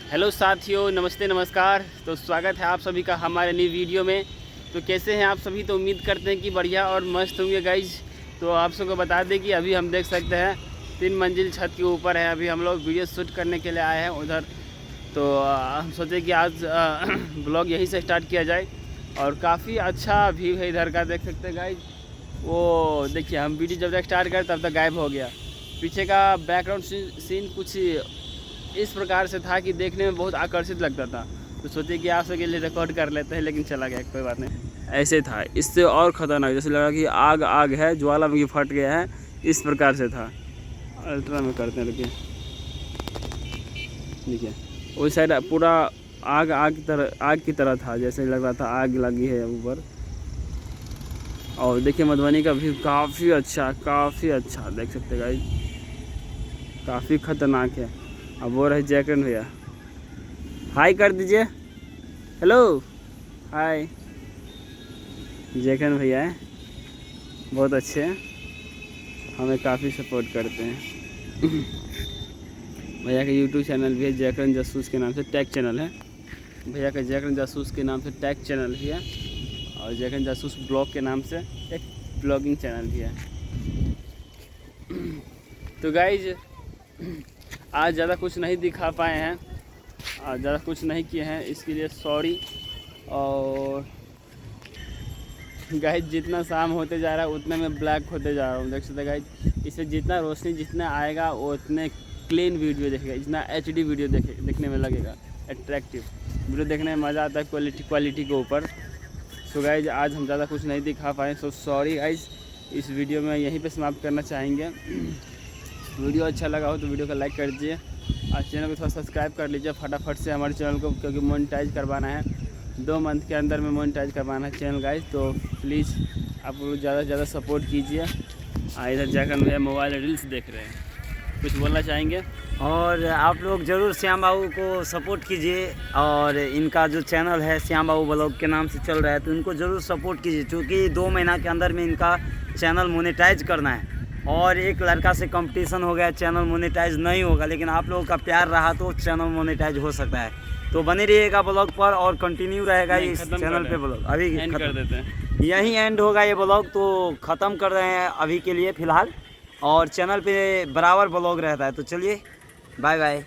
Hello साथियों, नमस्ते नमस्कार। तो स्वागत है आप सभी का हमारे नई वीडियो में। तो कैसे हैं आप सभी? तो उम्मीद करते हैं कि बढ़िया और मस्त होंगे गाइज। तो आप सबको बता दें कि अभी हम देख सकते हैं 3 मंजिल छत के ऊपर है। अभी हम लोग वीडियो शूट करने के लिए आए हैं उधर। तो हम सोचे कि आज ब्लॉग यहीं से स्टार्ट किया जाए। और काफ़ी अच्छा व्यू है इधर का, देख सकते हैं गाइज। वो देखिए, हम वीडियो जब तक स्टार्ट करें तब तक गायब हो गया। पीछे का बैकग्राउंड सीन कुछ इस प्रकार से था कि देखने में बहुत आकर्षित लगता था। तो सोचे कि आप सबके लिए रिकॉर्ड कर लेते हैं, लेकिन चला गया, कोई बात नहीं। ऐसे था, इससे और ख़तरनाक, जैसे लगा कि आग है, ज्वालामुखी फट गया है, इस प्रकार से था। अल्ट्रा में करते हैं, रुकिए। देखिए उस साइड पूरा आग की तरह था, जैसे लग रहा था आग लगी है ऊपर। और देखिए मधुबनी का व्यू काफ़ी अच्छा देख सकते हैं गाइस, काफ़ी ख़तरनाक है। अब वो रहे जैकन भैया, हाय कर दीजिए, हेलो हाय। जैकन भैया है, बहुत अच्छे हैं, हमें काफ़ी सपोर्ट करते हैं। भैया का यूट्यूब चैनल भी है, जैकन जासूस के नाम से टैग चैनल है। भैया का जैकन जासूस के नाम से टैग चैनल भी है, और जैकन जासूस ब्लॉग के नाम से एक ब्लॉगिंग चैनल भी है। तो गाइज आज ज़्यादा कुछ नहीं दिखा पाए हैं, आज ज़्यादा कुछ नहीं किए हैं, इसके लिए सॉरी। और गाइज जितना शाम होते जा रहा है उतने में ब्लैक होते जा रहा हूँ, देख सकते गाइज। इससे जितना रोशनी जितना आएगा वो उतने क्लीन वीडियो देखेगा, जितना HD वीडियो देखने में लगेगा, अट्रैक्टिव वीडियो देखने में मज़ा आता है क्वालिटी के ऊपर। सो गाइज आज हम ज़्यादा कुछ नहीं दिखा पाए, सो सॉरी गाइज। इस वीडियो में यहीं पे समाप्त करना चाहेंगे। वीडियो अच्छा लगा हो तो वीडियो को लाइक कर दीजिए, और चैनल को थोड़ा सब्सक्राइब कर लीजिए फटाफट से हमारे चैनल को, क्योंकि मोनेटाइज करवाना है, 2 मंथ के अंदर में मोनेटाइज करवाना है चैनल गाइज। तो प्लीज़ आप ज़्यादा से ज़्यादा सपोर्ट कीजिए। इधर जाकर भैया मोबाइल रील्स देख रहे हैं, कुछ बोलना चाहेंगे? और आप लोग ज़रूर श्याम बाबू को सपोर्ट कीजिए, और इनका जो चैनल है श्याम बाबू ब्लॉग के नाम से चल रहा है, तो इनको ज़रूर सपोर्ट कीजिए, क्योंकि 2 महीना के अंदर में इनका चैनल मोनेटाइज करना है। और एक लड़का से कंपटीशन हो गया, चैनल मोनेटाइज नहीं होगा, लेकिन आप लोगों का प्यार रहा तो चैनल मोनेटाइज हो सकता है। तो बने रहिएगा ब्लॉग पर, और कंटिन्यू रहेगा इस चैनल पे ब्लॉग। अभी एंड कर देते हैं, यहीं एंड होगा ये ब्लॉग, तो ख़त्म कर रहे हैं अभी के लिए फ़िलहाल। और चैनल पे बराबर ब्लॉग रहता है, तो चलिए बाय बाय।